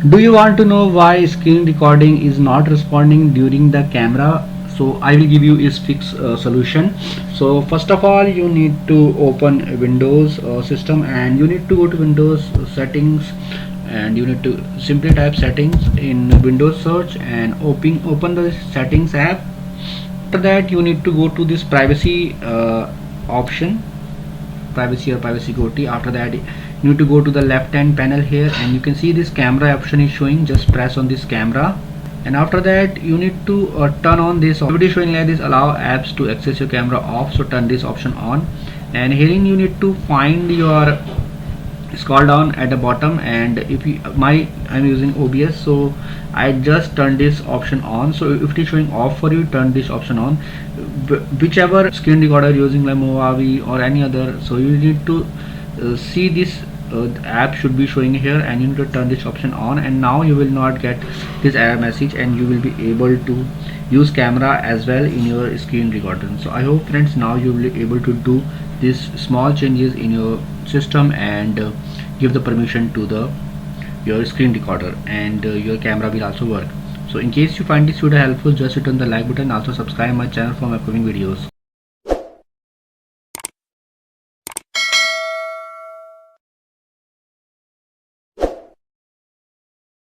Do you want to know why screen recording is not responding during the camera? So I will give you is fix solution. So first of all, you need to open Windows system, and you need to go to Windows settings, and you need to simply type settings in Windows search and open the settings app. After that, you need to go to this privacy option, privacy or privacy GOTI. After that, you need to go to the left hand panel here, and you can see this camera option is showing. Just press on this camera, and after that you need to turn on this. If it is showing like this, allow apps to access your camera off, so turn this option on. And herein you need to find your, scroll down at the bottom, and if you I'm using OBS, so I just turn this option on. So if it is showing off for you, turn this option on. Whichever screen recorder using like Movavi or any other, so you need to see this app should be showing here, and you need to turn this option on, and now you will not get this error message, and you will be able to use camera as well in your screen recorder. So I hope friends, now you will be able to do these small changes in your system, and give the permission to the your screen recorder, and your camera will also work. So in case you find this video helpful, just hit on the like button, also subscribe my channel for my upcoming videos.